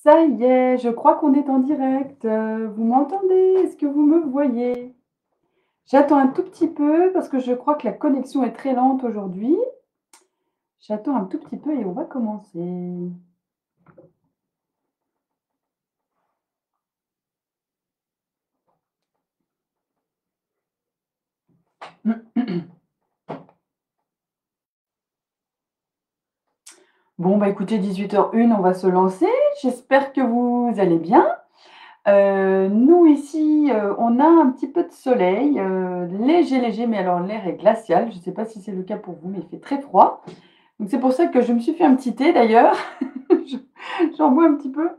Ça y est, je crois qu'on est en direct. Vous m'entendez? Est-ce que vous me voyez? J'attends un tout petit peu parce que je crois que la connexion est très lente aujourd'hui. J'attends un tout petit peu et on va commencer. Bon, bah écoutez, 18h01, on va se lancer. J'espère que vous allez bien. Nous ici, on a un petit peu de soleil, léger, léger, mais alors l'air est glacial. Je ne sais pas si c'est le cas pour vous, mais il fait très froid. Donc c'est pour ça que je me suis fait un petit thé d'ailleurs. Je J'en bois un petit peu.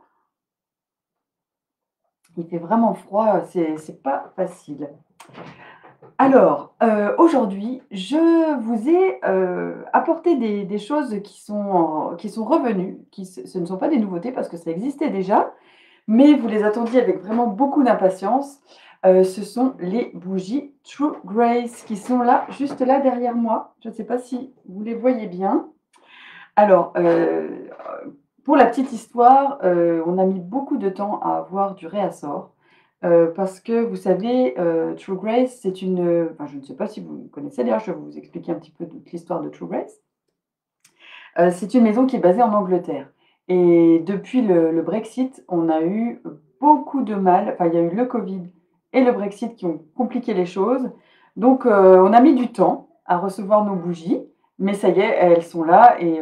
Il fait vraiment froid, c'est pas facile. Alors, aujourd'hui, je vous ai, apporté des choses qui sont revenues, ce ne sont pas des nouveautés parce que ça existait déjà, mais vous les attendiez avec vraiment beaucoup d'impatience. Ce sont les bougies True Grace qui sont là, juste là derrière moi. Je ne sais pas si vous les voyez bien. Alors, pour la petite histoire, on a mis beaucoup de temps à avoir du réassort, parce que vous savez, True Grace, c'est une, enfin, je ne sais pas si vous connaissez, d'ailleurs, je vais vous expliquer un petit peu toute l'histoire de True Grace. C'est une maison qui est basée en Angleterre et depuis le Brexit, on a eu beaucoup de mal, enfin, il y a eu le covid et le Brexit qui ont compliqué les choses. Donc on a mis du temps à recevoir nos bougies, mais ça y est, elles sont là et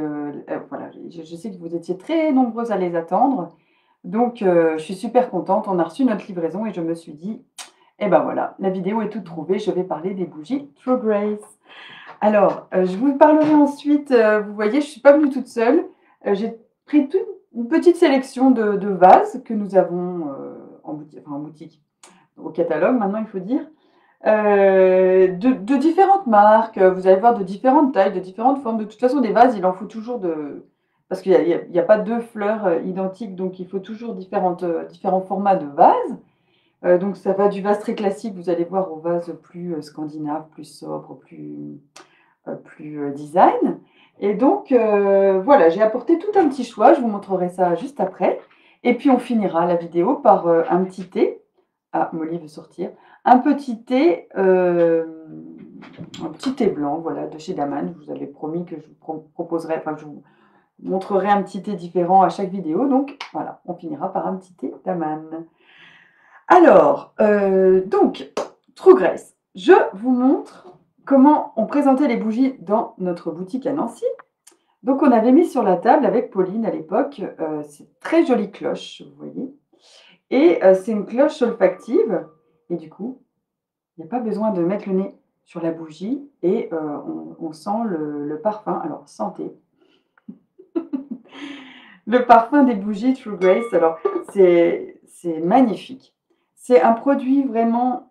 voilà, je sais que vous étiez très nombreuses à les attendre. Donc je suis super contente, on a reçu notre livraison et je me suis dit: «Et ben voilà, la vidéo est toute trouvée, je vais parler des bougies True Grace». Alors, je vous parlerai ensuite, vous voyez, je ne suis pas venue toute seule. J'ai pris toute une petite sélection de vases que nous avons, en boutique, au catalogue maintenant il faut dire, de différentes marques, vous allez voir de différentes tailles, de différentes formes. De toute façon des vases, il en faut toujours de parce qu'il y a pas 2 fleurs, identiques, donc il faut toujours différents formats de vases. Donc ça va du vase très classique, vous allez voir, au vase plus, scandinave, plus sobre, plus design. Et donc, voilà, j'ai apporté tout un petit choix. Je vous montrerai ça juste après. Et puis, on finira la vidéo par un petit thé. Ah, Molly veut sortir. Un petit thé blanc, voilà, de chez Daman. Je vous avais promis que je vous proposerai, enfin, que je vous montrerai un petit thé différent à chaque vidéo. Donc, voilà, on finira par un petit thé Daman. Alors, donc, True Grace, je vous montre comment on présentait les bougies dans notre boutique à Nancy. Donc, on avait mis sur la table avec Pauline à l'époque, ces très jolies cloches, vous voyez. Et c'est une cloche olfactive. Et du coup, il n'y a pas besoin de mettre le nez sur la bougie et on sent le parfum. Alors, sentez. Le parfum des bougies True Grace, alors c'est magnifique. C'est un produit vraiment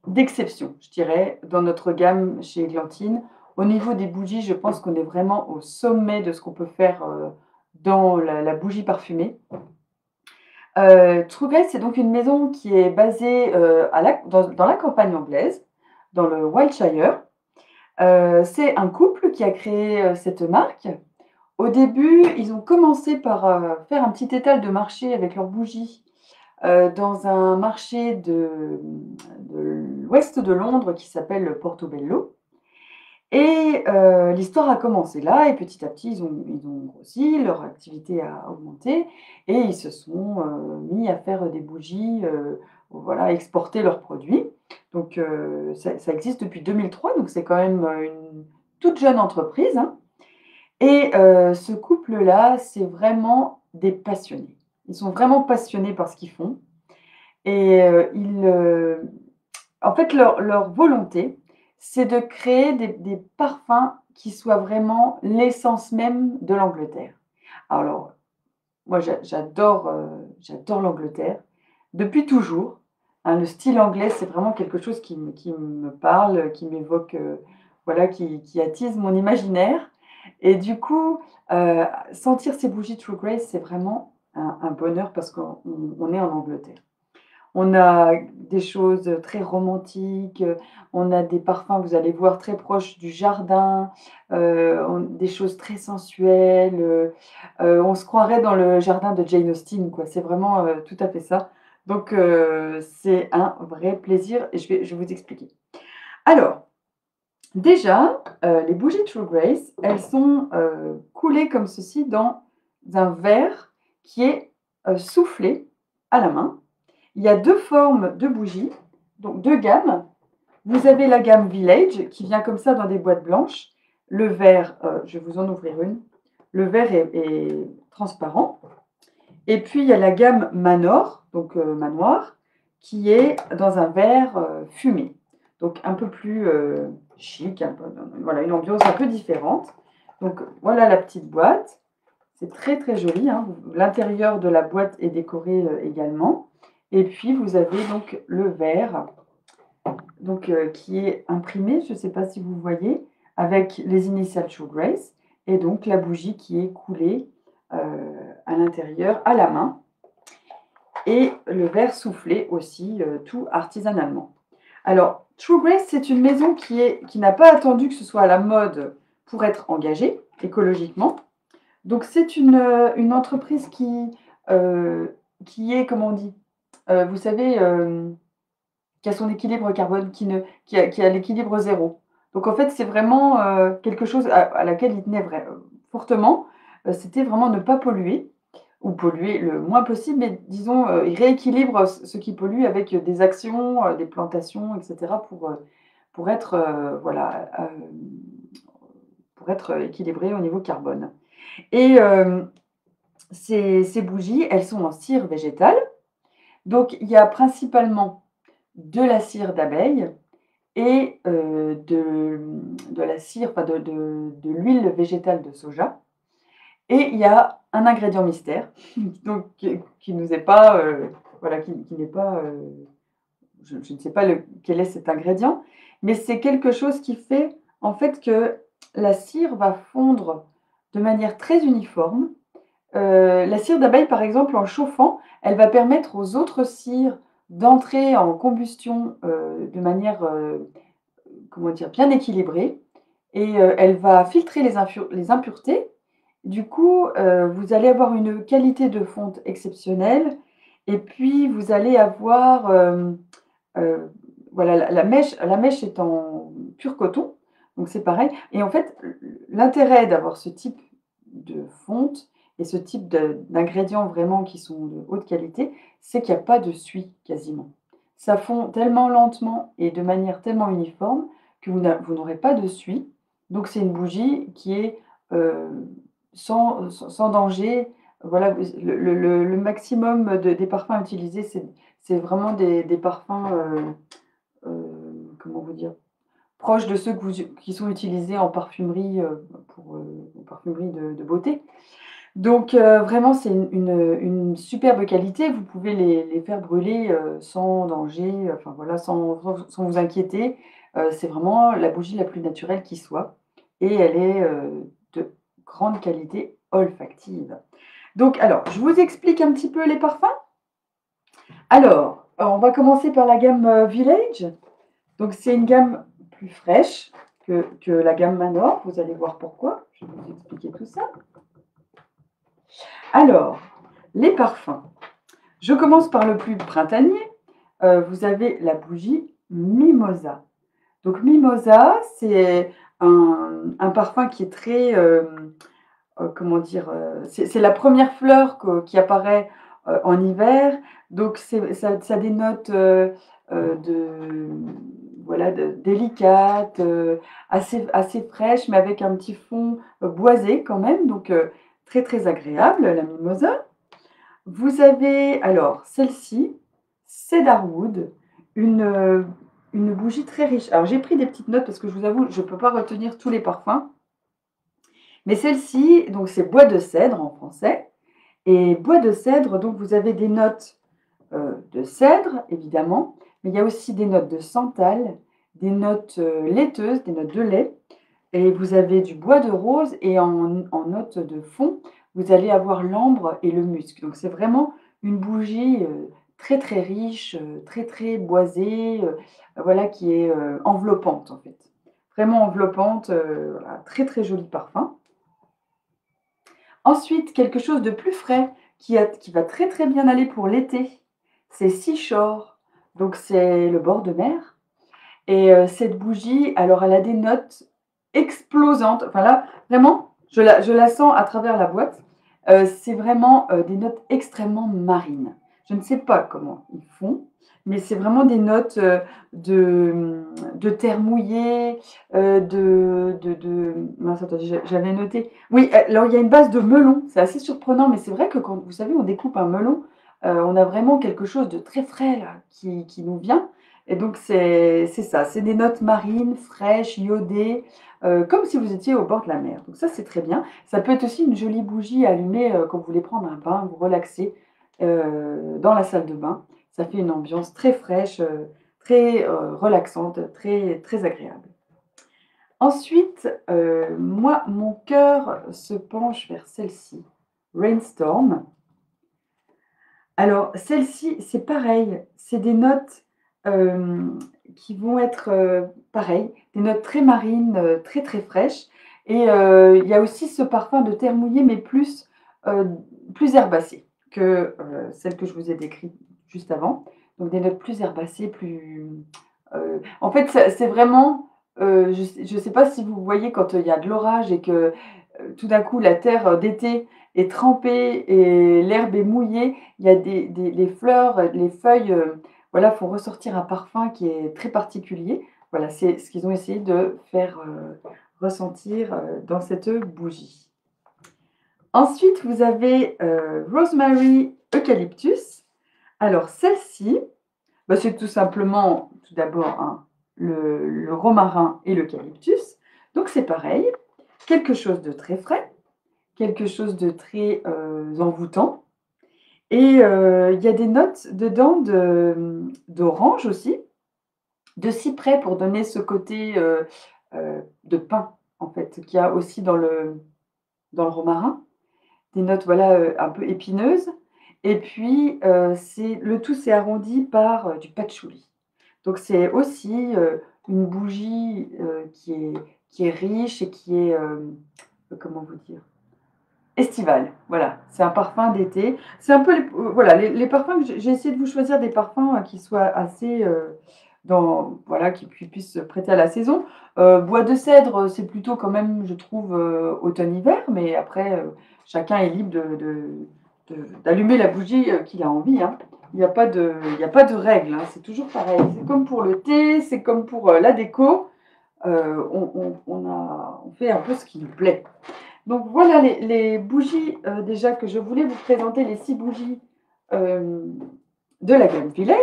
d'exception, je dirais, dans notre gamme chez Églantine. Au niveau des bougies, je pense qu'on est vraiment au sommet de ce qu'on peut faire dans la bougie parfumée. True Grace, c'est donc une maison qui est basée dans la campagne anglaise, dans le Wiltshire. C'est un couple qui a créé cette marque. Au début, ils ont commencé par faire un petit étal de marché avec leurs bougies dans un marché de l'ouest de Londres qui s'appelle Portobello. Et l'histoire a commencé là et petit à petit, ils ont grossi, leur activité a augmenté et ils se sont mis à faire des bougies, voilà, exporter leurs produits. Donc ça existe depuis 2003, donc c'est quand même une toute jeune entreprise, hein. Et ce couple-là, c'est vraiment des passionnés. Ils sont vraiment passionnés par ce qu'ils font et en fait, leur volonté, c'est de créer des parfums qui soient vraiment l'essence même de l'Angleterre. Alors, moi, j'adore l'Angleterre depuis toujours, hein. Le style anglais, c'est vraiment quelque chose qui me parle, qui m'évoque, voilà, qui attise mon imaginaire et du coup, sentir ces bougies True Grace, c'est vraiment un bonheur parce qu'on est en Angleterre. On a des choses très romantiques, on a des parfums, vous allez voir, très proches du jardin, on des choses très sensuelles, on se croirait dans le jardin de Jane Austen, quoi. C'est vraiment, tout à fait ça. Donc c'est un vrai plaisir et je vais vous expliquer. Alors, déjà, les bougies True Grace, elles sont, coulées comme ceci dans un verre qui est, soufflé à la main. Il y a 2 formes de bougies, donc 2 gammes. Vous avez la gamme Village qui vient comme ça dans des boîtes blanches. Le verre, je vais vous en ouvrir une. Le verre est transparent et puis il y a la gamme Manor, donc manoir, qui est dans un verre, fumé. Donc un peu plus, chic, un peu voilà, une ambiance un peu différente. Donc voilà la petite boîte. C'est très, très joli, hein. L'intérieur de la boîte est décoré, également et puis vous avez donc le verre, donc qui est imprimé, je ne sais pas si vous voyez, avec les initiales True Grace et donc la bougie qui est coulée, heu, à l'intérieur à la main et le verre soufflé aussi, tout artisanalement. Alors True Grace, c'est une maison qui n'a pas attendu que ce soit à la mode pour être engagée écologiquement. Donc c'est une entreprise qui est, comment on dit? Vous savez, qui a son équilibre carbone, qui a l'équilibre zéro. Donc en fait, c'est vraiment, quelque chose à laquelle il tenait fortement. C'était vraiment ne pas polluer ou polluer le moins possible, mais disons, il rééquilibre ce qui pollue avec des actions, des plantations et cetera pour être, voilà, pour être équilibré au niveau carbone et ces bougies, elles sont en cire végétale. Donc il y a principalement de la cire d'abeille et de la cire, enfin de l'huile végétale de soja et il y a un ingrédient mystère donc qui nous est pas, voilà, qui n'est pas, je ne sais pas quel est cet ingrédient, mais c'est quelque chose qui fait en fait que la cire va fondre de manière très uniforme. La cire d'abeille, par exemple, en chauffant, elle va permettre aux autres cires d'entrer en combustion, de manière, comment dire? Bien équilibrée et elle va filtrer les impuretés. Du coup, vous allez avoir une qualité de fonte exceptionnelle et puis vous allez avoir, heu, voilà, la mèche est en pur coton, donc c'est pareil et en fait, l'intérêt d'avoir ce type de fonte et ce type d'ingrédients vraiment qui sont de haute qualité, c'est qu'il y a pas de suie quasiment. Ça fond tellement lentement et de manière tellement uniforme que vous n'aurez pas de suie. Donc c'est une bougie qui est, heu, sans danger. Voilà, le maximum des parfums utilisés, c'est vraiment des parfums, comment vous dire? Proches de ceux qui sont utilisés en parfumerie, en parfumerie de beauté. Donc vraiment, c'est une superbe qualité. Vous pouvez les faire brûler, sans danger, enfin voilà, sans vous inquiéter. C'est vraiment la bougie la plus naturelle qui soit et elle est, de grande qualité olfactive. Donc alors, je vous explique un petit peu les parfums? Alors, on va commencer par la gamme, Village. Donc c'est une gamme plus fraîche que la gamme Manor, vous allez voir pourquoi. Je vais vous expliquer tout ça. Alors, les parfums. Je commence par le plus printanier. Vous avez la bougie Mimosa. Donc Mimosa, c'est un parfum qui est très, comment dire? C'est la première fleur qui apparaît, en hiver. Donc ça dénote, de voilà, délicate, assez fraîche, mais avec un petit fond, boisé quand même, donc très, très agréable, la mimosa. Vous avez alors celle-ci, Cedarwood, une, heu, une bougie très riche. Alors j'ai pris des petites notes parce que je vous avoue, je ne peux pas retenir tous les parfums, mais celle-ci, donc c'est bois de cèdre en français et bois de cèdre, donc vous avez des notes, de cèdre évidemment, mais il y a aussi des notes de santal, des notes, laiteuses, des notes de lait et vous avez du bois de rose et en note de fond, vous allez avoir l'ambre et le musc. Donc c'est vraiment une bougie, très, très riche, très, très boisée, voilà, qui est, enveloppante, en fait. Vraiment enveloppante, voilà, très, très joli parfum. Ensuite, quelque chose de plus frais qui va très, très bien aller pour l'été, c'est Seashore, donc c'est le bord de mer et cette bougie, alors elle a des notes explosantes. Enfin là, vraiment, je la sens à travers la boîte. C'est vraiment, des notes extrêmement marines. Je ne sais pas comment ils font, mais c'est vraiment des notes, de terre mouillée, mince, attendez, j'avais noté. Oui, alors il y a une base de melon, c'est assez surprenant, mais c'est vrai que quand, vous savez, on découpe un melon, on a vraiment quelque chose de très frais là qui nous vient et donc c'est ça, c'est des notes marines, fraîches, iodées, comme si vous étiez au bord de la mer. Donc ça, c'est très bien. Ça peut être aussi une jolie bougie allumée, quand vous voulez prendre un bain, vous relaxer, dans la salle de bain. Ça fait une ambiance très fraîche, très, relaxante, très très agréable. Ensuite, moi, mon cœur se penche vers celle-ci, Rainstorm. Alors celle-ci, c'est pareil, c'est des notes, qui vont être, pareilles, des notes très marines, très, très fraîches et il y a aussi ce parfum de terre mouillée, mais heu, plus herbacé que, celle que je vous ai décrite juste avant. Donc des notes plus herbacées, plus, en fait, c'est vraiment, je sais pas si vous voyez quand, il y a de l'orage et que, tout d'un coup la terre, d'été est trempée et l'herbe est mouillée, il y a des les fleurs, les feuilles, voilà, font ressortir un parfum qui est très particulier. Voilà, c'est ce qu'ils ont essayé de faire, ressentir, dans cette bougie. Ensuite, vous avez, Rosemary Eucalyptus. Alors celle-ci, bah, c'est tout simplement, tout d'abord, hein, le romarin et l'eucalyptus. Donc c'est pareil, quelque chose de très frais, quelque chose de très, envoûtant et il y a des notes dedans d'orange aussi, de cyprès pour donner ce côté, de pin, en fait, qu'il y a aussi dans le romarin. Des notes, voilà, un peu épineuses et puis, le tout c'est arrondi par, du patchouli. Donc c'est aussi, une bougie, qui est riche et qui est, comment vous dire? Estivale, voilà. C'est un parfum d'été. C'est un peu voilà, les parfums que j'ai essayé de vous choisir des parfums, qui soient assez, voilà, qui puissent se prêter à la saison. Bois de cèdre, c'est plutôt quand même, je trouve, automne-hiver, mais après, chacun est libre d'allumer la bougie, qu'il a envie, hein. Il y a pas de règle, hein, c'est toujours pareil. C'est comme pour le thé, c'est comme pour, la déco, on fait un peu ce qui nous plaît. Donc voilà les bougies, déjà que je voulais vous présenter, les 6 bougies, hem, de la gamme Village.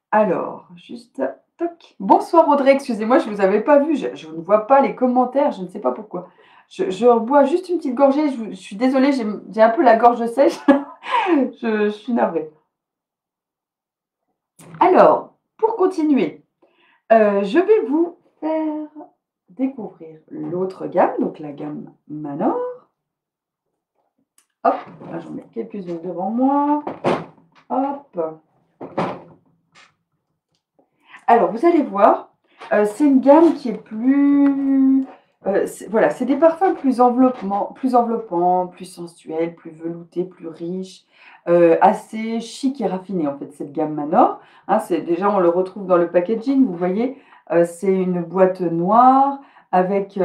Alors, juste toc. Bonsoir Audrey, excusez-moi, je ne vous avais pas vu, je ne vois pas les commentaires, je ne sais pas pourquoi. Je bois juste une petite gorgée, je suis désolée, j'ai un peu la gorge sèche, je suis navrée. Alors, pour continuer, je vais vous faire découvrir l'autre gamme, donc la gamme Manor. Hop, là j'en mets quelques-unes devant moi. Hop. Alors vous allez voir, c'est une gamme qui est plus, voilà, c'est des parfums plus enveloppants, plus sensuels, plus veloutés, plus riches, assez chic et raffiné en fait cette gamme Manor, hein. C'est déjà on le retrouve dans le packaging, vous voyez, c'est une boîte noire avec,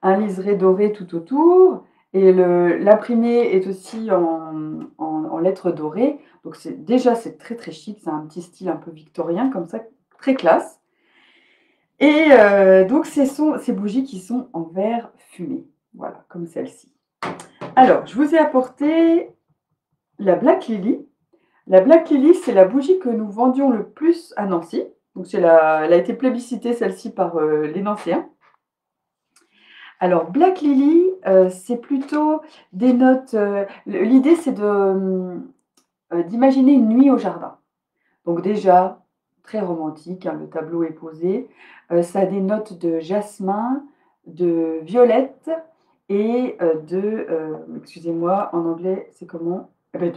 un liseré doré tout autour et l'imprimé est aussi en lettres dorées. Donc c'est très, très chic, c'est un petit style un peu victorien comme ça, très classe et donc ces bougies qui sont en verre fumé, voilà, comme celle-ci. Alors, je vous ai apporté la Black Lily. La Black Lily, c'est la bougie que nous vendions le plus à Nancy. Donc elle a été plébiscitée celle-ci par, les Nancéens. Alors Black Lily, c'est plutôt des notes, l'idée c'est d'imaginer une nuit au jardin. Donc déjà, très romantique, hein, le tableau est posé. Ça a des notes de jasmin, de violette et excusez-moi, en anglais, c'est comment? Eh bah,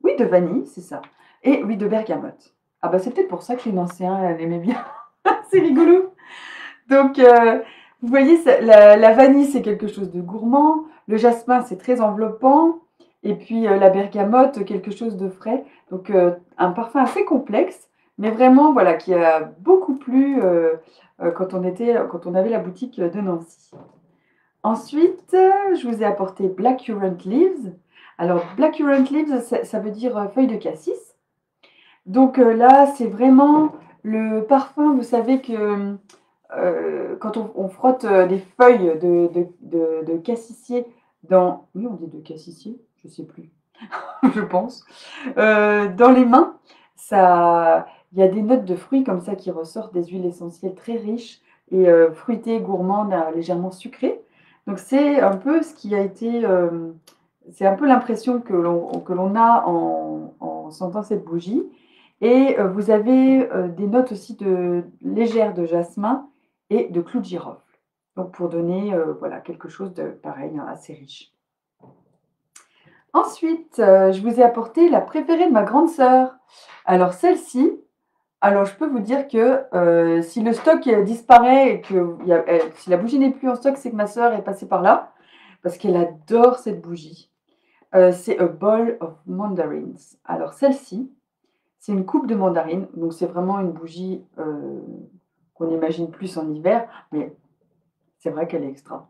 Oui, de vanille, c'est ça. Et oui, de bergamote. Ah bah c'est peut-être pour ça que les Nancéens, elle aimait bien. C'est rigolo. Donc, vous voyez, la vanille, c'est quelque chose de gourmand. Le jasmin, c'est très enveloppant. Et puis, la bergamote, quelque chose de frais. Donc, un parfum assez complexe, mais vraiment, voilà, qui a beaucoup plu quand on avait la boutique de Nancy. Ensuite, je vous ai apporté Blackcurrant Leaves. Alors, Blackcurrant Leaves, ça veut dire feuille de cassis. Donc là, c'est vraiment le parfum, vous savez que quand on frotte des feuilles de cassissier dans... Oui, on dit de cassissier, je ne sais plus, je pense. Dans les mains, il y a des notes de fruits comme ça qui ressortent, des huiles essentielles très riches et fruitées, gourmandes, légèrement sucrées. Donc c'est un peu ce qui a été... c'est un peu l'impression que l'on a en sentant cette bougie. Et vous avez des notes aussi légères de jasmin et de clou de girofle. Donc pour donner voilà, quelque chose de pareil, hein, assez riche. Ensuite, je vous ai apporté la préférée de ma grande sœur. Alors celle-ci, alors je peux vous dire que si le stock disparaît et que si la bougie n'est plus en stock, c'est que ma sœur est passée par là parce qu'elle adore cette bougie. C'est A Bowl of Mandarins. Alors celle-ci, c'est une coupe de mandarine, donc c'est vraiment une bougie qu'on imagine plus en hiver, mais c'est vrai qu'elle est extra.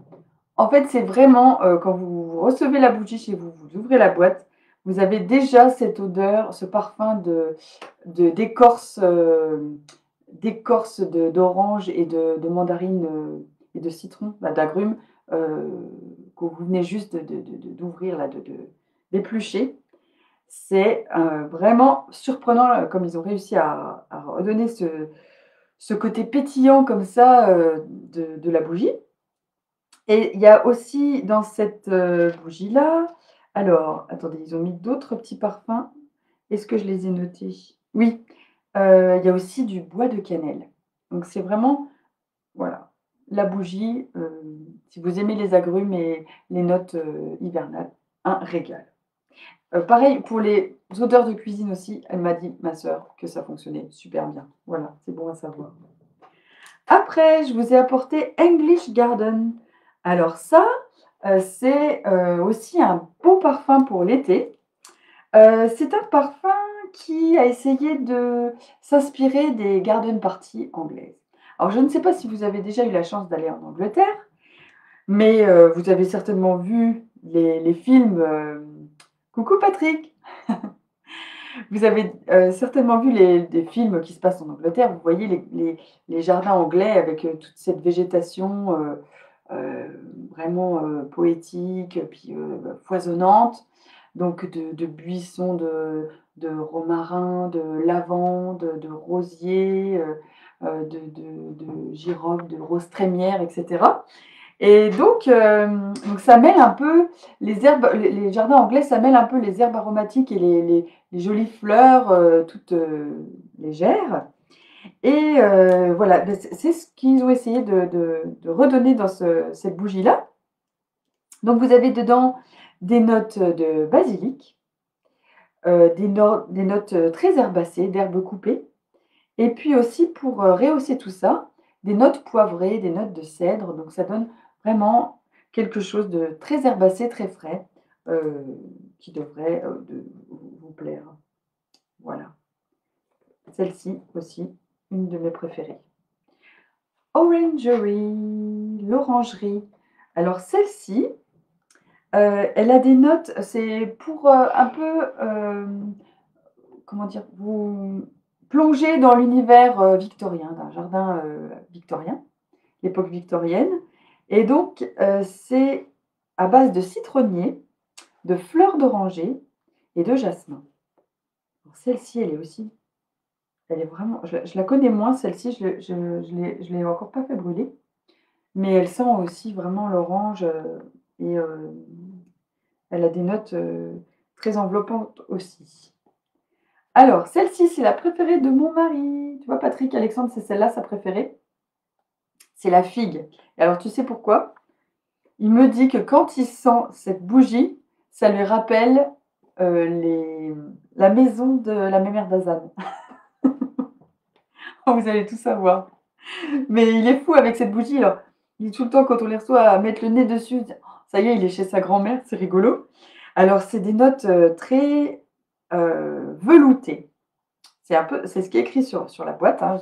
En fait, c'est vraiment quand vous recevez la bougie chez vous, vous ouvrez la boîte, vous avez déjà cette odeur, ce parfum d'écorce, d'orange et de mandarine et de citron, d'agrumes, euh, que vous venez juste d'ouvrir, d'éplucher. C'est vraiment surprenant comme ils ont réussi à redonner ce côté pétillant comme ça de la bougie. Et il y a aussi dans cette bougie-là, alors, attendez, ils ont mis d'autres petits parfums. Est-ce que je les ai notés? Oui, il y a aussi du bois de cannelle. Donc c'est vraiment, voilà, la bougie, si vous aimez les agrumes et les notes hivernales, un régal. Pareil pour les odeurs de cuisine aussi, elle m'a dit, ma sœur, que ça fonctionnait super bien. Voilà, c'est bon à savoir. Après, je vous ai apporté English Garden. Alors ça, c'est aussi un beau parfum pour l'été. C'est un parfum qui a essayé de s'inspirer des garden parties anglaises. Alors je ne sais pas si vous avez déjà eu la chance d'aller en Angleterre, mais vous avez certainement vu les films Coucou Patrick. Vous avez certainement vu des films qui se passent en Angleterre. Vous voyez les jardins anglais avec toute cette végétation euh, vraiment poétique, puis foisonnante. Donc de buissons de romarin, de lavande, de rosiers, de girofle, de roses trémières, etc. Et donc ça mêle un peu les herbes, les jardins anglais, ça mêle un peu les herbes aromatiques et les jolies fleurs toutes légères. Et voilà, ben, c'est ce qu'ils ont essayé de redonner dans cette bougie-là. Donc vous avez dedans des notes de basilic, des notes très herbacées, d'herbes coupées, et puis aussi pour rehausser tout ça, des notes poivrées, des notes de cèdre. Donc ça donne vraiment quelque chose de très herbacé, très frais, euh, qui devrait vous plaire. Voilà. Celle-ci aussi, une de mes préférées. Orangery, l'orangerie. Alors celle-ci, elle a des notes, c'est pour un peu, comment dire, vous plonger dans l'univers victorien, d'un jardin victorien, l'époque victorienne. Et donc, c'est à base de citronnier, de fleurs d'oranger et de jasmin. Celle-ci, elle est aussi, elle est vraiment, je la connais moins, celle-ci, je l'ai encore pas fait brûler, mais elle sent aussi vraiment l'orange et elle a des notes très enveloppantes aussi. Alors, celle-ci, c'est la préférée de mon mari. Tu vois, Patrick, Alexandre, c'est celle-là, sa préférée. C'est la figue. Et alors, tu sais pourquoi? Il me dit que quand il sent cette bougie, ça lui rappelle les la maison de la mémère d'Azan. Vous allez tout savoir. Mais il est fou avec cette bougie, alors, il est tout le temps quand on les reçoit à mettre le nez dessus, dire: «Oh, ça y est, il est chez sa grand-mère», c'est rigolo. Alors c'est des notes, très, veloutées. C'est ce qui est écrit sur la boîte, hein,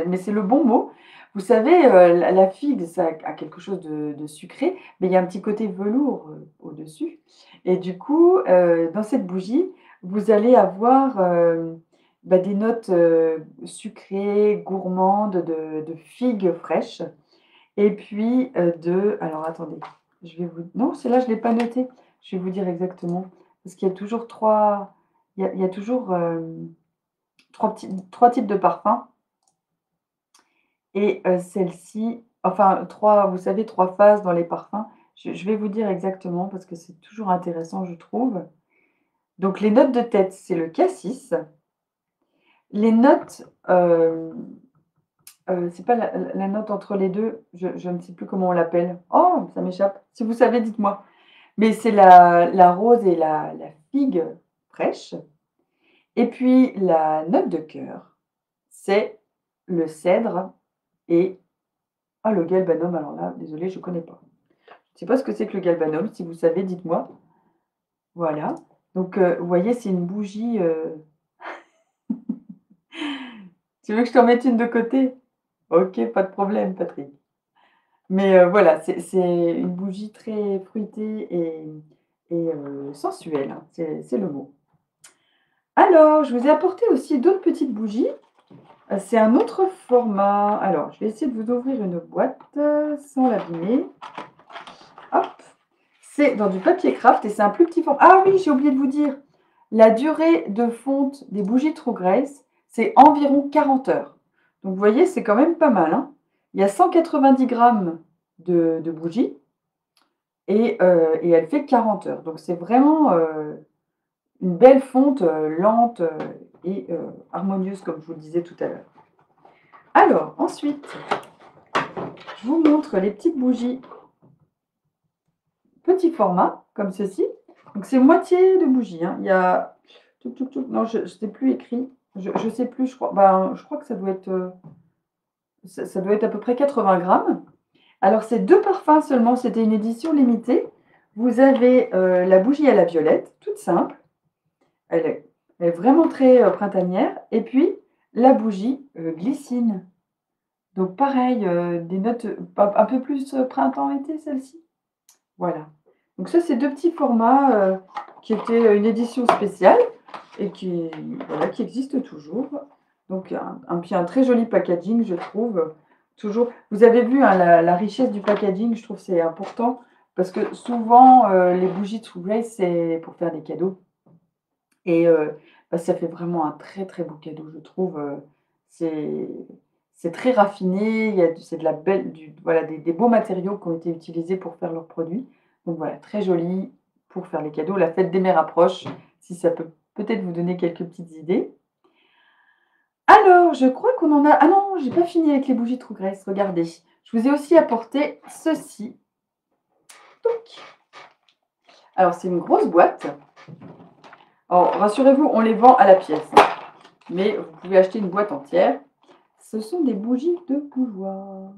mais c'est le bon mot. Vous savez, la figue, ça a quelque chose de sucré, mais il y a un petit côté velours, au-dessus et du coup, dans cette bougie, vous allez avoir, bah, des notes, sucrées, gourmandes de figues fraîches et puis, alors attendez, je vais vous non, celle-là je ne l'ai pas notée. Je vais vous dire exactement parce qu'il y a toujours 3 il y a toujours, 3 types de parfums et celle-ci enfin 3 vous savez 3 phases dans les parfums. Je vais vous dire exactement parce que c'est toujours intéressant je trouve. Donc les notes de tête, c'est le cassis. Les notes, c'est pas la note entre les 2. Je ne sais plus comment on l'appelle. Oh, ça m'échappe. Si vous savez, dites-moi. Mais c'est la rose et la figue fraîche et puis la note de cœur, c'est le cèdre et le galbanum, alors là, désolée, je ne connais pas. Je ne sais pas ce que c'est que le galbanum, si vous savez, dites-moi. Voilà. Donc, vous voyez, c'est une bougie, tu veux que je t'en mette une de côté? OK, pas de problème, Patrick. Mais, voilà, c'est une bougie très fruitée et sensuelle, hein, c'est le mot. Alors, je vous ai apporté aussi d'autres petites bougies. C'est un autre format. Alors, je vais essayer de vous ouvrir une boîte, sans l'abîmer. Hop! C'est dans du papier craft et c'est un plus petit format. Ah oui, j'ai oublié de vous dire, la durée de fonte des bougies True Grace, c'est environ 40 heures. Donc vous voyez, c'est quand même pas mal, hein. Il y a 190 grammes de bougies et elle fait 40 heures. Donc c'est vraiment, une belle fonte, lente, et harmonieuse comme je vous le disais tout à l'heure. Alors ensuite, je vous montre les petites bougies petit format, comme ceci. Donc c'est moitié de bougie, hein. Il y a non, je sais plus écrit. Je sais plus, je crois. Ben, je crois que ça doit être, ça doit être à peu près 80 grammes. Alors c'est 2 parfums seulement, c'était une édition limitée. Vous avez, la bougie à la violette, toute simple. Elle est vraiment très, printanière et puis la bougie, glycine. Donc pareil, des notes, un peu plus, printemps-été celle-ci. Voilà. Donc ça, c'est 2 petits formats, qui étaient, une édition spéciale et qui, voilà, qui existent toujours. Donc puis un très joli packaging, je trouve, toujours vous avez vu, hein, la richesse du packaging, je trouve que c'est important parce que souvent, les bougies True Grace, c'est pour faire des cadeaux et bah, ça fait vraiment un très, très beau cadeau, je trouve, c'est c'est très raffiné, il y a c'est de la belle du voilà, des beaux matériaux qui ont été utilisés pour faire leurs produits. Donc voilà, très joli pour faire les cadeaux. La fête des mères approche, si ça peut peut-être vous donner quelques petites idées. Alors, je crois qu'on en a ah non, j'ai pas fini avec les bougies True Grace, regardez. Je vous ai aussi apporté ceci. Touc! Alors c'est une grosse boîte. Alors rassurez-vous, on les vend à la pièce, mais vous pouvez acheter une boîte entière. Ce sont des bougies de bougeoir.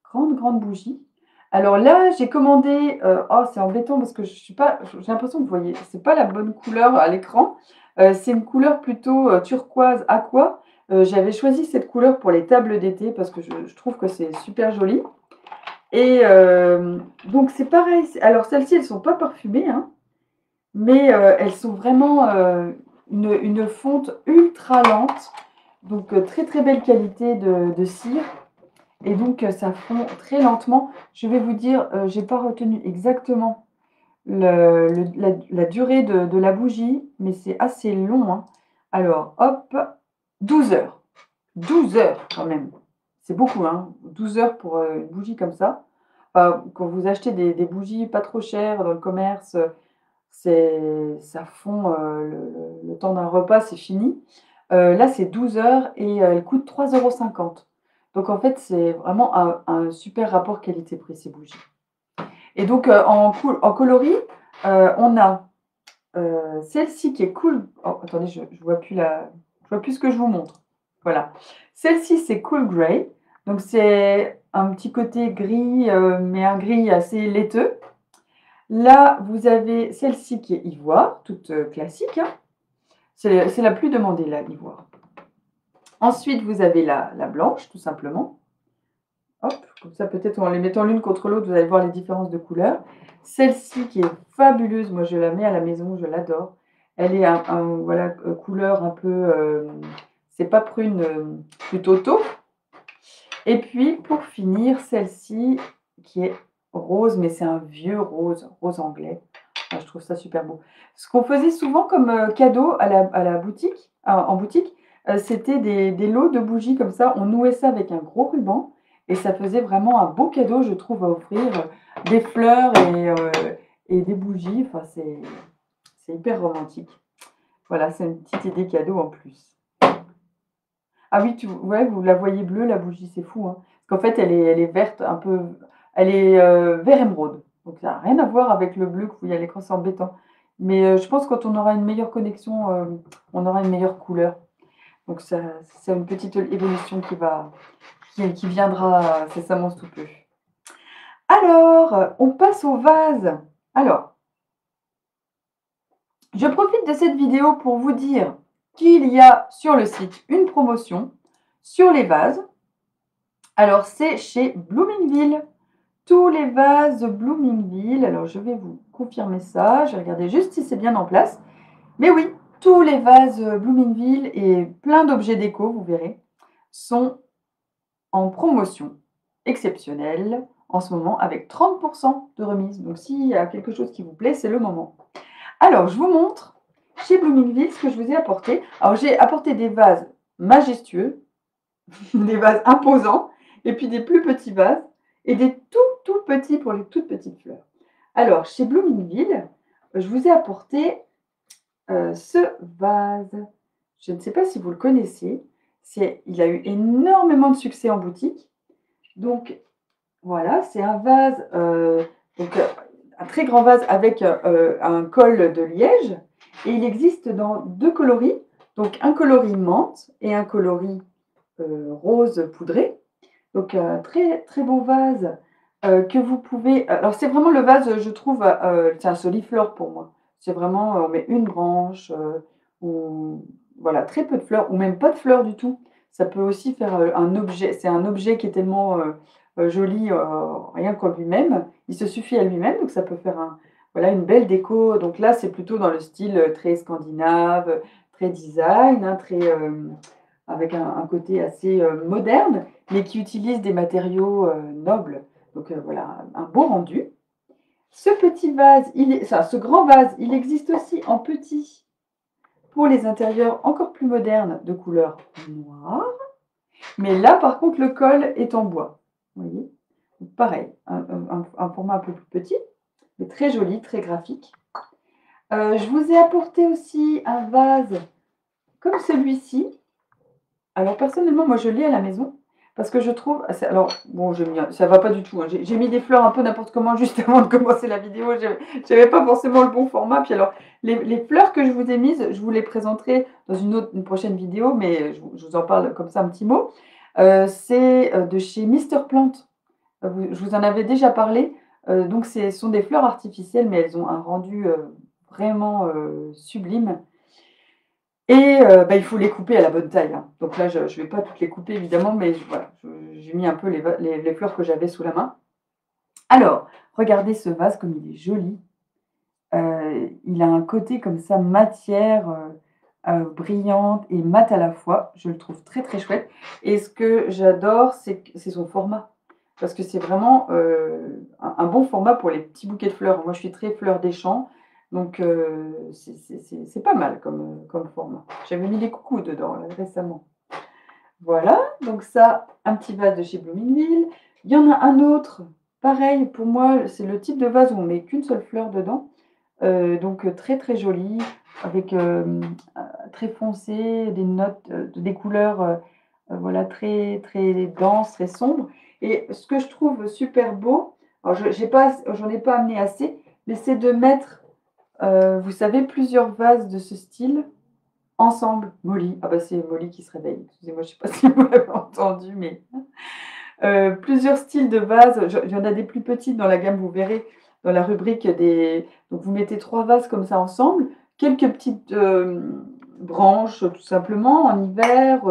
Grande, grande bougie. Alors là, j'ai commandé, oh, c'est embêtant parce que je suis pas j'ai l'impression que vous voyez, c'est pas la bonne couleur à l'écran. C'est une couleur plutôt, turquoise aqua. J'avais choisi cette couleur pour les tables d'été parce que je trouve que c'est super joli et donc c'est pareil, alors celles-ci, elles sont pas parfumées, hein, mais elles sont vraiment, une fonte ultra lente, donc très, très belle qualité de cire et donc ça fond très lentement. Je vais vous dire, j'ai pas retenu exactement la durée de la bougie, mais c'est assez long, hein. Alors hop, 12 heures. 12 heures quand même. C'est beaucoup, hein, 12 heures pour, une bougie comme ça. Quand vous achetez des bougies pas trop chères dans le commerce, ça fond, le temps d'un repas, c'est fini. Là, c'est 12 heures et elle coûte 3,50 €. Donc en fait, c'est vraiment un super rapport qualité-prix, ces bougies. Et donc en coloris, on a Celle-ci qui est cool oh attendez, je vois plus je vois plus ce que je vous montre. Voilà. Celle-ci, c'est Cool Grey, donc c'est un petit côté gris, mais un gris assez laiteux. Là, vous avez celle-ci qui est ivoire, toute, classique, hein. C'est la plus demandée, là, l'ivoire. Ensuite, vous avez la blanche, tout simplement. Hop, comme ça, peut-être en les mettant l'une contre l'autre, vous allez voir les différences de couleurs. Celle-ci qui est fabuleuse, moi je la mets à la maison, je l'adore. Elle est voilà, couleur un peu, c'est pas prune, plutôt taupe. Et puis pour finir, celle-ci qui est rose, mais c'est un vieux rose, rose anglais. Ah, je trouve ça super beau. Ce qu'on faisait souvent comme cadeau à la boutique, en boutique, c'était des lots de bougies comme ça. On nouait ça avec un gros ruban et ça faisait vraiment un beau cadeau, je trouve, à offrir. Des fleurs et des bougies. Enfin, c'est hyper romantique. Voilà, c'est une petite idée cadeau en plus. Ah oui, ouais, vous la voyez bleue, la bougie, c'est fou, hein. Parce qu'en fait, elle est verte, un peu, elle est vert émeraude. Donc, ça n'a rien à voir avec le bleu que vous voyez à l'écran, c'est embêtant. Mais je pense que quand on aura une meilleure connexion, on aura une meilleure couleur. Donc, ça, c'est une petite évolution qui viendra incessamment sous peu. Alors, on passe au vase. Alors, je profite de cette vidéo pour vous dire qu'il y a sur le site une promotion sur les vases. Alors, c'est chez Bloomingville. Tous les vases Bloomingville. Alors, je vais vous confirmer ça. Je vais regarder juste si c'est bien en place. Mais oui, tous les vases Bloomingville et plein d'objets déco, vous verrez, sont en promotion exceptionnelle en ce moment avec 30% de remise. Donc, s'il y a quelque chose qui vous plaît, c'est le moment. Alors, je vous montre chez Bloomingville ce que je vous ai apporté. Alors, j'ai apporté des vases majestueux, des vases imposants, et puis des plus petits vases, et des tout petits pour les toutes petites fleurs. Alors, chez Bloomingville, je vous ai apporté ce vase. Je ne sais pas si vous le connaissez. Il a eu énormément de succès en boutique. Donc, voilà, c'est un vase, un très grand vase avec un col de liège. Et il existe dans deux coloris. Donc, un coloris menthe et un coloris rose poudré. Donc, très, très beau vase que vous pouvez. Alors, c'est vraiment le vase, je trouve, c'est un soliflore pour moi. C'est vraiment, on met une branche, ou voilà, très peu de fleurs, ou même pas de fleurs du tout. Ça peut aussi faire un objet. C'est un objet qui est tellement joli, rien qu'en lui-même. Il se suffit à lui-même, donc ça peut faire voilà, une belle déco. Donc là, c'est plutôt dans le style très scandinave, très design, hein, très, avec un côté assez moderne, mais qui utilise des matériaux nobles. Donc voilà, un beau rendu. Ce petit vase, ce grand vase, il existe aussi en petit pour les intérieurs encore plus modernes de couleur noire. Mais là, par contre, le col est en bois. Vous voyez? Donc, pareil, un format un peu plus petit, mais très joli, très graphique. Je vous ai apporté aussi un vase comme celui-ci. Alors personnellement, moi je l'ai à la maison parce que je trouve alors bon, ça va pas du tout, hein. J'ai mis des fleurs un peu n'importe comment juste avant de commencer la vidéo. J'avais pas forcément le bon format. Puis alors les fleurs que je vous ai mises, je vous les présenterai dans une prochaine vidéo, mais je vous en parle comme ça un petit mot. C'est de chez Mister Plant. Je vous en avais déjà parlé. Donc ce sont des fleurs artificielles, mais elles ont un rendu vraiment sublime. Et bah, il faut les couper à la bonne taille, hein. Donc là, je ne vais pas toutes les couper évidemment, mais voilà, j'ai mis un peu les fleurs que j'avais sous la main. Alors, regardez ce vase comme il est joli. Il a un côté comme ça matière, brillante et mat à la fois. Je le trouve très, très chouette et ce que j'adore, c'est son format. Parce que c'est vraiment, un bon format pour les petits bouquets de fleurs. Moi, je suis très fleur des champs, donc c'est pas mal comme format. J'avais mis des coucous dedans, là, récemment. Voilà, donc ça, un petit vase de chez Bloomingville. Il y en a un autre, pareil, pour moi, c'est le type de vase où on met qu'une seule fleur dedans. Donc très, très joli, avec, très foncé, des notes, des couleurs, voilà, très, très denses, très sombres. Et ce que je trouve super beau, alors j'en ai pas amené assez, mais c'est de mettre vous savez, plusieurs vases de ce style ensemble. Molly, ah bah c'est Molly qui se réveille. Excusez-moi, je ne sais pas si vous l'avez entendu, mais plusieurs styles de vases. Il y en a des plus petites dans la gamme, vous verrez dans la rubrique des. Donc vous mettez 3 vases comme ça ensemble, quelques petites branches tout simplement en hiver,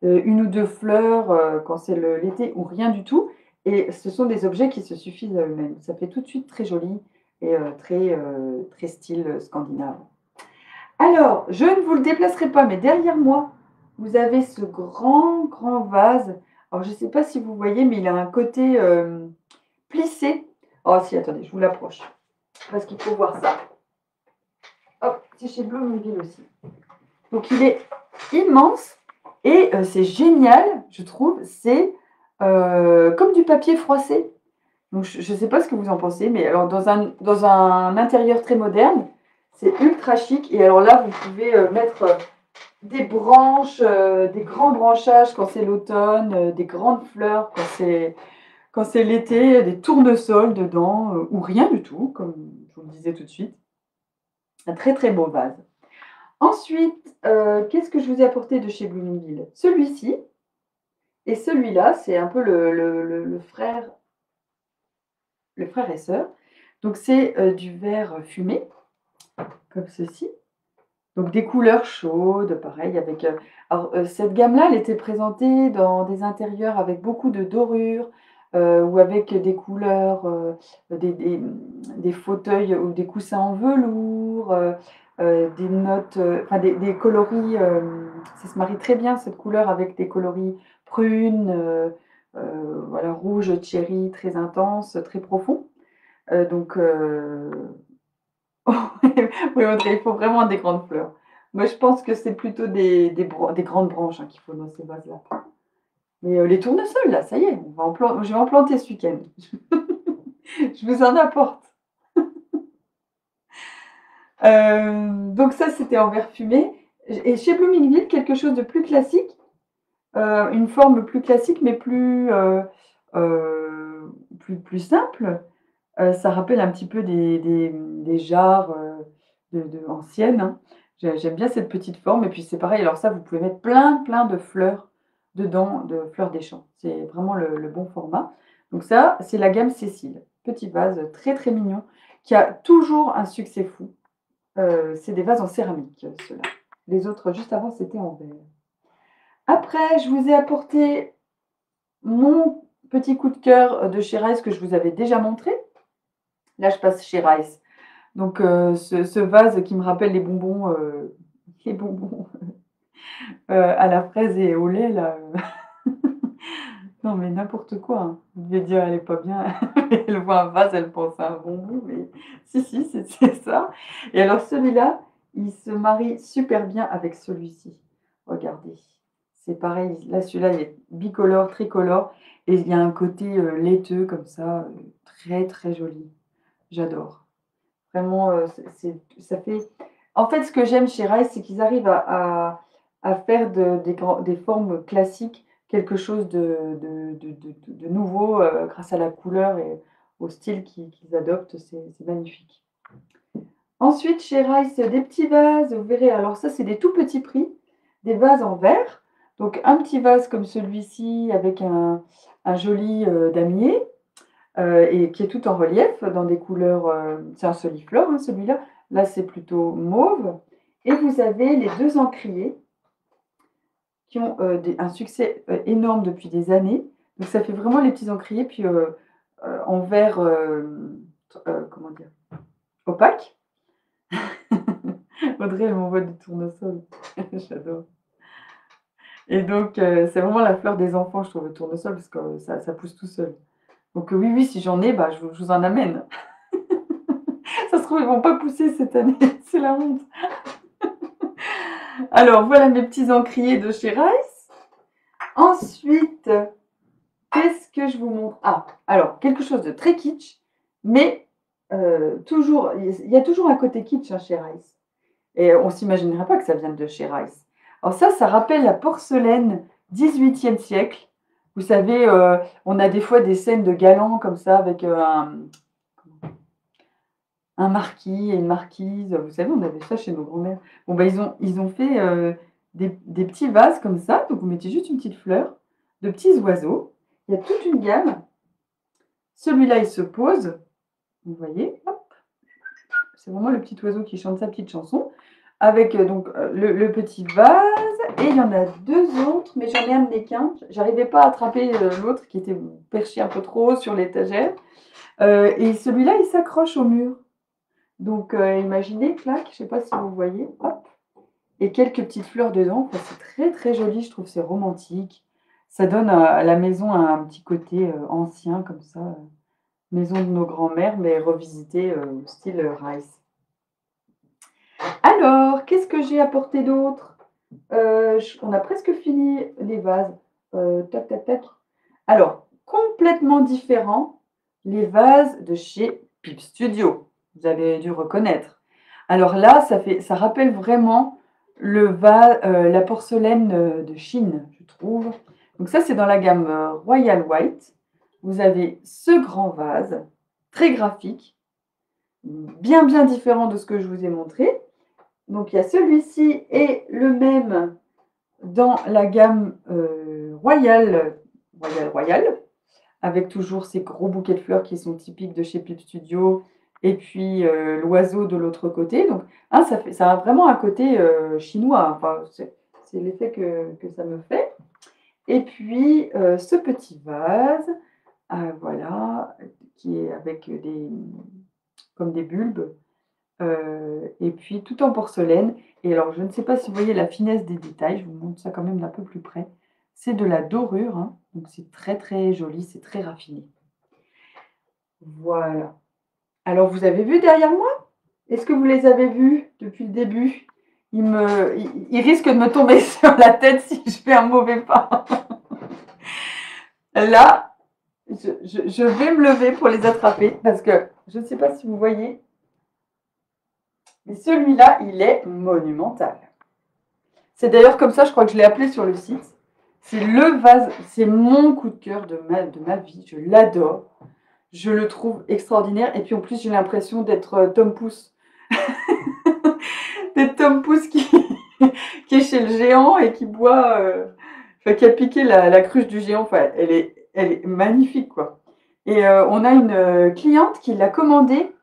1 ou 2 fleurs quand c'est l'été ou rien du tout. Et ce sont des objets qui se suffisent à eux-mêmes. Ça fait tout de suite très joli et très style scandinave. Alors, je ne vous le déplacerai pas, mais derrière moi, vous avez ce grand, grand vase. Alors, je ne sais pas si vous voyez, mais il a un côté plissé. Oh, si, attendez, je vous l'approche. Parce qu'il faut voir ça. Hop, c'est chez Bloomingville aussi. Donc, il est immense et c'est génial, je trouve. C'est comme du papier froissé. Donc, je ne sais pas ce que vous en pensez, mais alors, dans un intérieur très moderne, c'est ultra chic. Et alors là, vous pouvez mettre des branches, des grands branchages quand c'est l'automne, des grandes fleurs quand c'est l'été, des tournesols dedans, ou rien du tout, comme je vous le disais tout de suite. Un très très beau vase. Ensuite, qu'est-ce que je vous ai apporté de chez Bloomingville? Celui-ci et celui-là, c'est un peu le frère et sœur. Donc c'est du verre fumé, comme ceci. Donc des couleurs chaudes, pareil, avec. Alors cette gamme-là, elle était présentée dans des intérieurs avec beaucoup de dorures ou avec des couleurs, des fauteuils ou des coussins en velours, des notes, enfin des coloris. Ça se marie très bien cette couleur avec des coloris prunes, voilà, rouge, cherry, très intense, très profond. Donc oui, Audrey, il faut vraiment des grandes fleurs. Moi, je pense que c'est plutôt des grandes branches qu'il faut dans ces vases-là. Mais les tournesols, là, ça y est, je vais en planter ce week-end. Je vous en apporte. Donc ça, c'était en verre fumé. Et chez Bloomingville, quelque chose de plus classique, une forme plus classique, mais plus simple. Ça rappelle un petit peu des jarres anciennes. Hein. J'aime bien cette petite forme. Et puis c'est pareil, alors ça, vous pouvez mettre plein de fleurs dedans, de fleurs des champs. C'est vraiment le bon format. Donc ça, c'est la gamme Cécile. Petit vase très très mignon, qui a toujours un succès fou. C'est des vases en céramique, ceux-là. Les autres, juste avant, c'était en verre. Après, je vous ai apporté mon petit coup de cœur de chez Rice que je vous avais déjà montré. Là, je passe chez Rice. Donc, ce vase qui me rappelle les bonbons à la fraise et au lait, là. Non, mais n'importe quoi. Hein. Vous devez dire, elle est pas bien. Elle voit un vase, elle pense à un bonbon. Mais si, c'est ça. Et alors, celui-là, il se marie super bien avec celui-ci. Regardez. C'est pareil. Là, celui-là, il est bicolore, tricolore. Et il y a un côté laiteux comme ça, très, très joli. J'adore. Vraiment, ça fait. En fait, ce que j'aime chez Rice, c'est qu'ils arrivent à faire des formes classiques quelque chose de nouveau grâce à la couleur et au style qu'ils adoptent. C'est magnifique. Ensuite, chez Rice, des petits vases. Vous verrez, alors ça, c'est des tout petits prix, des vases en verre. Donc, un petit vase comme celui-ci avec un joli damier. Et qui est tout en relief dans des couleurs, c'est un soliflore, hein, celui-là. Là, c'est plutôt mauve. Et vous avez les 2 encriers qui ont un succès énorme depuis des années. Donc, ça fait vraiment les petits encriers, puis en verre, comment dire, opaque. Audrey, elle m'envoie du tournesol. J'adore. Et donc, c'est vraiment la fleur des enfants, je trouve, le tournesol, parce que ça pousse tout seul. Donc, oui, si j'en ai, bah, je vous en amène. Ça se trouve, ils vont pas pousser cette année. C'est la honte. Alors, voilà mes petits encriers de chez Rice. Ensuite, qu'est-ce que je vous montre? Ah, alors, quelque chose de très kitsch, mais toujours, il y a toujours un côté kitsch chez Rice. Et on ne s'imaginerait pas que ça vienne de chez Rice. Alors ça rappelle la porcelaine 18e siècle. Vous savez, on a des fois des scènes de galants comme ça avec un marquis et une marquise. Vous savez, on avait ça chez nos grands-mères. Bon, bah, ils ont fait des petits vases comme ça. Donc, vous mettez juste une petite fleur, de petits oiseaux. Il y a toute une gamme. Celui-là, il se pose. Vous voyez, hop, c'est vraiment le petit oiseau qui chante sa petite chanson. Avec donc le petit vase. Et il y en a deux autres, mais j'en ai amené qu'un. J'arrivais pas à attraper l'autre qui était perché un peu trop haut sur l'étagère. Et celui-là, il s'accroche au mur. Donc, imaginez, clac, je ne sais pas si vous voyez, hop, et quelques petites fleurs dedans. Enfin, c'est très, très joli, je trouve, c'est romantique. Ça donne à la maison un petit côté ancien, comme ça, maison de nos grands-mères, mais revisitée au style Rice. Alors, qu'est-ce que j'ai apporté d'autre? On a presque fini les vases. Tac, tac, tac. Alors, complètement différent, les vases de chez Pip Studio. Vous avez dû reconnaître. Alors là, ça rappelle vraiment la porcelaine de Chine, je trouve. Donc ça, c'est dans la gamme Royal White. Vous avez ce grand vase, très graphique, bien bien différent de ce que je vous ai montré. Donc il y a celui-ci et le même dans la gamme Royal, avec toujours ces gros bouquets de fleurs qui sont typiques de chez Pip Studio, et puis l'oiseau de l'autre côté. Donc, hein, ça a vraiment un côté chinois. Enfin, c'est l'effet que ça me fait. Et puis, ce petit vase, voilà, qui est avec comme des bulbes, et puis tout en porcelaine. Et alors, je ne sais pas si vous voyez la finesse des détails, je vous montre ça quand même d'un peu plus près. C'est de la dorure, hein, donc c'est très très joli, c'est très raffiné. Voilà. Alors, vous avez vu derrière moi? Est-ce que vous les avez vus depuis le début? Ils risquent de me tomber sur la tête si je fais un mauvais pas. Là, je vais me lever pour les attraper parce que je ne sais pas si vous voyez, mais celui-là, il est monumental. C'est d'ailleurs comme ça, je crois que je l'ai appelé sur le site. C'est le vase, c'est mon coup de cœur de ma vie. Je l'adore. Je le trouve extraordinaire. Et puis en plus, j'ai l'impression d'être Tom Pouce. D'être Tom Pouce qui est chez le géant et qui boit, enfin, qui a piqué la cruche du géant. Enfin, elle est magnifique, quoi. Et on a une cliente qui l'a commandé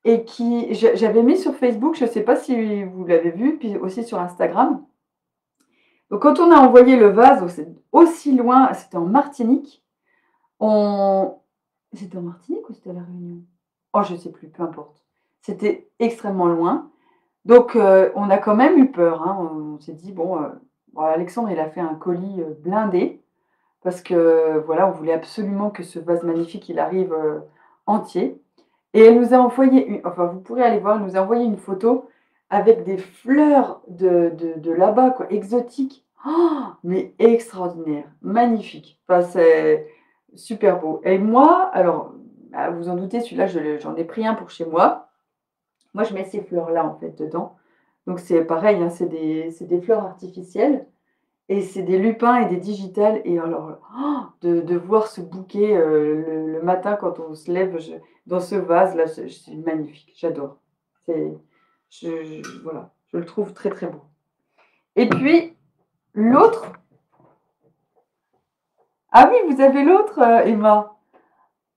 et j'avais mis sur Facebook, je ne sais pas si vous l'avez vu, puis aussi sur Instagram. Donc, quand on a envoyé le vase aussi loin, c'était en Martinique, c'était en Martinique ou c'était à La Réunion? Oh, je ne sais plus, peu importe. C'était extrêmement loin. Donc, on a quand même eu peur. Hein. On s'est dit, bon, Alexandre, il a fait un colis blindé parce que, voilà, on voulait absolument que ce vase magnifique, il arrive entier. Et elle nous a envoyé, enfin, vous pourrez aller voir, elle nous a envoyé une photo avec des fleurs de là-bas, quoi, exotiques. Oh, mais extraordinaire, magnifique. Enfin, c'est super beau. Et moi, alors, vous en doutez, celui-là, j'en ai pris un pour chez moi. Moi, je mets ces fleurs-là, en fait, dedans. Donc, c'est pareil, hein, c'est des fleurs artificielles. Et c'est des lupins et des digitales. Et alors, de voir ce bouquet le matin quand on se lève dans ce vase-là, c'est magnifique. J'adore. Voilà, je le trouve très, très beau. Et puis, l'autre. Ah oui, vous avez l'autre, Emma.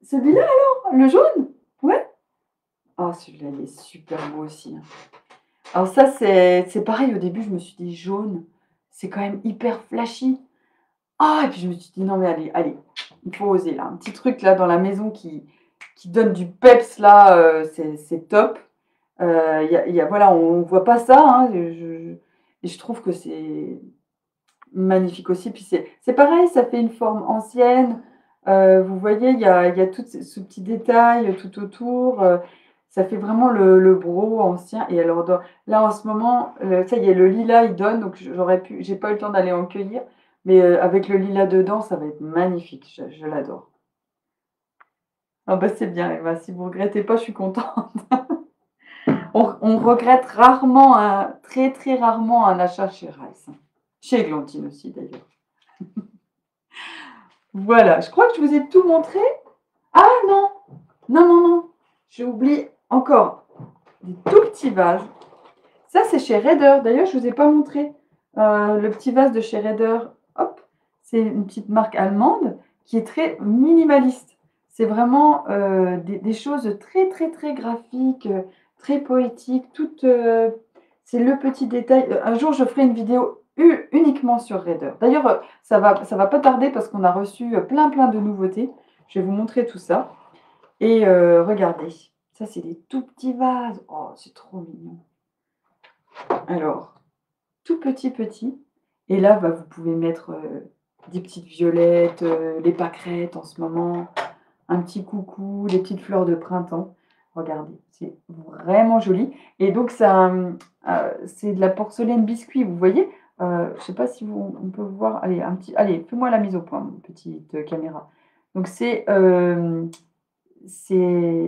Celui-là, alors, le jaune? Ouais. Oh, celui-là, il est super beau aussi. Hein. Alors ça, c'est pareil. Au début, je me suis dit jaune. C'est quand même hyper flashy. Ah, et puis je me suis dit, non, mais allez, il faut oser là. Un petit truc là dans la maison qui donne du peps là, c'est top. Voilà, on ne voit pas ça. Hein, et je trouve que c'est magnifique aussi. Puis c'est pareil, ça fait une forme ancienne. Vous voyez, il y a tout ce petit détail tout autour. Ça fait vraiment le bro ancien. Et alors, là, en ce moment, ça y est, le lilas, il donne. Donc, j'ai pas eu le temps d'aller en cueillir. Mais avec le lilas dedans, ça va être magnifique. Je l'adore. Ah bah c'est bien, Emma. Si vous regrettez pas, je suis contente. On regrette rarement, très très rarement un achat chez Rice. Chez Églantine aussi, d'ailleurs. Voilà, je crois que je vous ai tout montré. Ah non, non, non, non. J'ai oublié encore. des tout petits vases. Ça, c'est chez Raider. D'ailleurs, je ne vous ai pas montré le petit vase de chez Raider. Hop, c'est une petite marque allemande qui est très minimaliste. C'est vraiment des choses très, très, très graphiques, très poétiques. C'est le petit détail. Un jour, je ferai une vidéo uniquement sur Raider. D'ailleurs, ça va pas tarder parce qu'on a reçu plein, plein de nouveautés. Je vais vous montrer tout ça. Et regardez, ça, c'est des tout petits vases. Oh, c'est trop mignon. Alors, tout petit, petit. Et là, bah, vous pouvez mettre des petites violettes, les pâquerettes en ce moment, un petit coucou, les petites fleurs de printemps. Regardez, c'est vraiment joli. Et donc, ça, c'est de la porcelaine biscuit, vous voyez. Je ne sais pas si on peut voir. Allez, allez, fais-moi la mise au point, mon petite caméra. Donc, c'est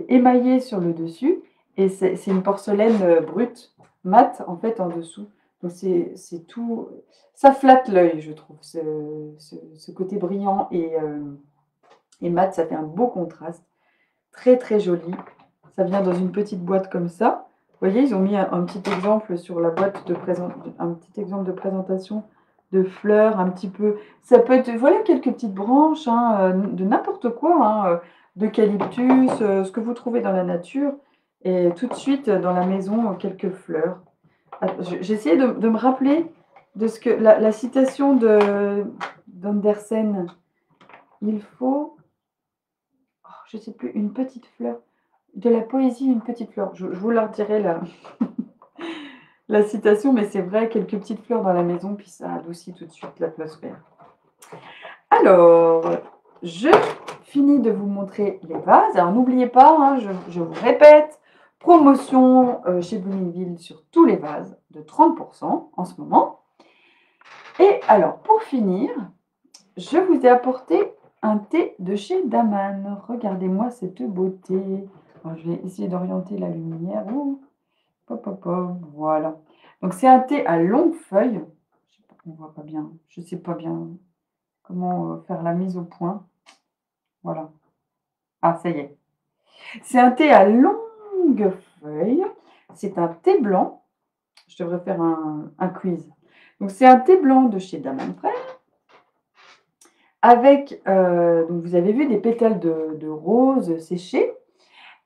émaillé sur le dessus et c'est une porcelaine brute, mate en fait en dessous. Donc c'est tout, ça flatte l'œil, je trouve, ce côté brillant et mat, ça fait un beau contraste, très très joli. Ça vient dans une petite boîte comme ça. Vous voyez, ils ont mis un petit exemple sur la boîte un petit exemple de présentation de fleurs, un petit peu. Ça peut être, voilà, quelques petites branches hein, de n'importe quoi, hein, d'eucalyptus, ce que vous trouvez dans la nature, et tout de suite dans la maison quelques fleurs. J'ai essayé de me rappeler de ce que la citation d'Andersen. Il faut, oh, je ne sais plus, une petite fleur. De la poésie, une petite fleur. Je vous la redirai la citation, mais c'est vrai, quelques petites fleurs dans la maison, puis ça adoucit tout de suite l'atmosphère. Alors, je finis de vous montrer les vases. Alors, n'oubliez pas, hein, je vous répète, promotion chez Bloomingville sur tous les vases de 30% en ce moment. Et alors, pour finir, je vous ai apporté un thé de chez Daman. Regardez-moi cette beauté. Alors, je vais essayer d'orienter la lumière. Ouh. Hop, hop, hop, voilà. Donc, c'est un thé à longue feuille. On ne voit pas bien. Je ne sais pas bien comment faire la mise au point. Voilà. Ah, ça y est. C'est un thé à longue feuille. C'est un thé blanc. Je devrais faire un quiz. Donc, c'est un thé blanc de chez Daman Frères. Avec, donc vous avez vu des pétales de rose séchés.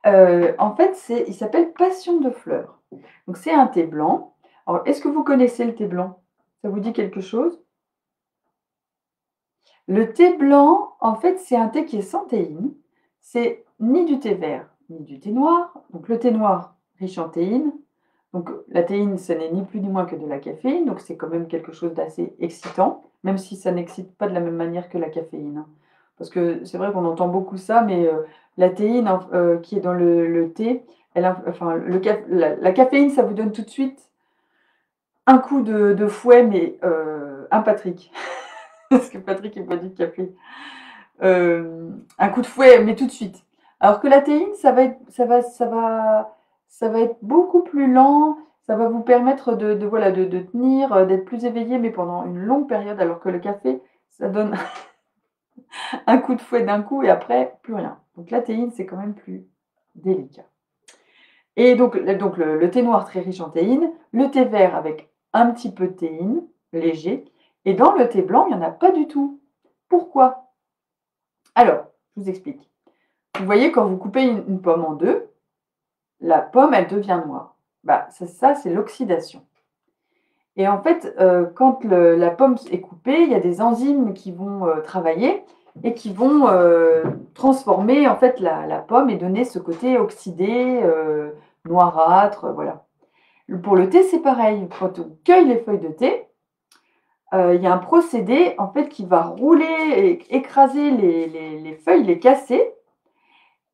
En fait, il s'appelle Passion de fleurs. Donc, c'est un thé blanc. Alors, est-ce que vous connaissez le thé blanc? Ça vous dit quelque chose? Le thé blanc, en fait, c'est un thé qui est sans théine. C'est ni du thé vert, ni du thé noir. Donc, le thé noir, riche en théine. Donc, la théine, ce n'est ni plus ni moins que de la caféine. Donc, c'est quand même quelque chose d'assez excitant, même si ça n'excite pas de la même manière que la caféine. Parce que c'est vrai qu'on entend beaucoup ça, mais la théine qui est dans le thé, enfin, la caféine, ça vous donne tout de suite un coup de fouet, mais un Patrick. Parce que Patrick est pas du café. Un coup de fouet, mais tout de suite. Alors que la théine, ça va être beaucoup plus lent. Ça va vous permettre voilà, de tenir, d'être plus éveillé, mais pendant une longue période. Alors que le café, ça donne un coup de fouet d'un coup et après, plus rien. Donc la théine, c'est quand même plus délicat. Et donc le thé noir très riche en théine, le thé vert avec un petit peu de théine, léger. Et dans le thé blanc, il n'y en a pas du tout. Pourquoi? Alors, je vous explique. Vous voyez, quand vous coupez une pomme en deux, la pomme, elle devient noire. Bah, ça c'est l'oxydation. Et en fait, quand la pomme est coupée, il y a des enzymes qui vont travailler et qui vont transformer en fait la pomme et donner ce côté oxydé, noirâtre, voilà. Pour le thé, c'est pareil. Quand on cueille les feuilles de thé, il y a un procédé en fait qui va rouler et écraser les feuilles, les casser.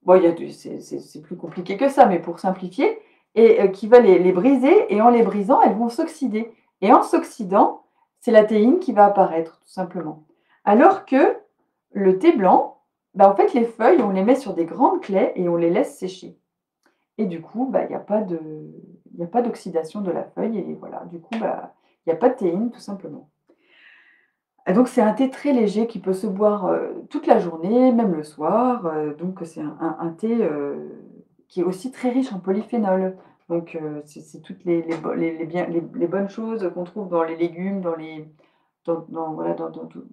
Bon, c'est plus compliqué que ça, mais pour simplifier, et qui va les briser, et en les brisant, elles vont s'oxyder. Et en s'oxydant, c'est la théine qui va apparaître, tout simplement. Alors que le thé blanc, bah, en fait, les feuilles, on les met sur des grandes claies et on les laisse sécher. Et du coup, bah, il n'y a pas d'oxydation de la feuille, et voilà, du coup, bah, il n'y a pas de théine, tout simplement. Et donc, c'est un thé très léger qui peut se boire toute la journée, même le soir. Donc, c'est un thé qui est aussi très riche en polyphénol. Donc c'est toutes les bonnes choses qu'on trouve dans les légumes, voilà, dans tout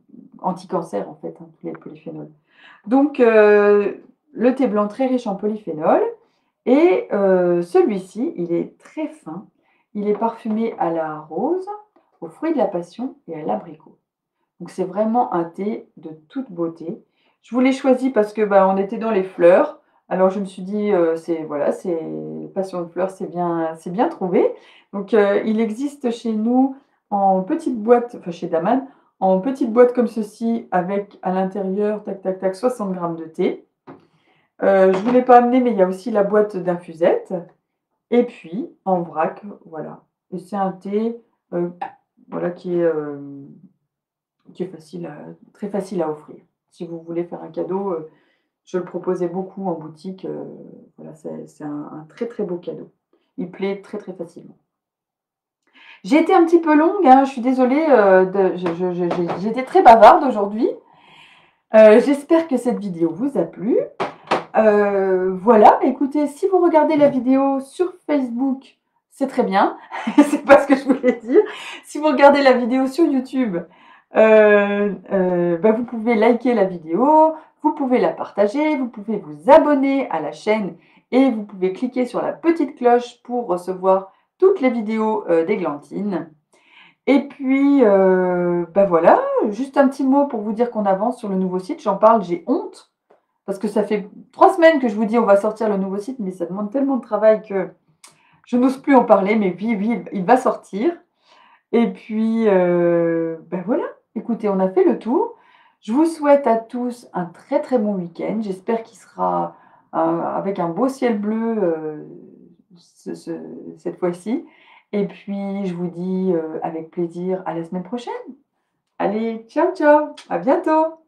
anti-cancer en fait, hein, tous les polyphénols. Donc le thé blanc très riche en polyphénol et celui-ci, il est très fin. Il est parfumé à la rose, aux fruits de la passion et à l'abricot. Donc c'est vraiment un thé de toute beauté. Je vous l'ai choisi parce que, bah, on était dans les fleurs. Alors je me suis dit, c'est voilà, c'est passion de fleurs, c'est bien trouvé. Donc il existe chez nous en petite boîte, enfin chez Daman, en petite boîte comme ceci avec à l'intérieur, tac, tac, tac, 60 grammes de thé. Je ne vous l'ai pas amené, mais il y a aussi la boîte d'infusettes et puis en vrac, voilà. Et c'est un thé, heu, voilà qui est très facile à offrir. Si vous voulez faire un cadeau, je le proposais beaucoup en boutique, voilà, c'est un très, très beau cadeau. Il plaît très, très facilement. J'ai été un petit peu longue, hein, je suis désolée, de j'ai été très bavarde aujourd'hui. J'espère que cette vidéo vous a plu. Voilà, écoutez, si vous regardez la vidéo sur Facebook, c'est très bien. C'est pas ce que je voulais dire. Si vous regardez la vidéo sur YouTube, bah, vous pouvez liker la vidéo, vous pouvez la partager, vous pouvez vous abonner à la chaîne et vous pouvez cliquer sur la petite cloche pour recevoir toutes les vidéos d'Églantine. Et puis, bah voilà, juste un petit mot pour vous dire qu'on avance sur le nouveau site. J'en parle, j'ai honte. Parce que ça fait 3 semaines que je vous dis on va sortir le nouveau site, mais ça demande tellement de travail que je n'ose plus en parler. Mais oui, oui, il va sortir. Et puis, bah voilà, écoutez, on a fait le tour. Je vous souhaite à tous un très, très bon week-end. J'espère qu'il sera, avec un beau ciel bleu, cette fois-ci. Et puis, je vous dis, avec plaisir à la semaine prochaine. Allez, ciao, ciao, à bientôt.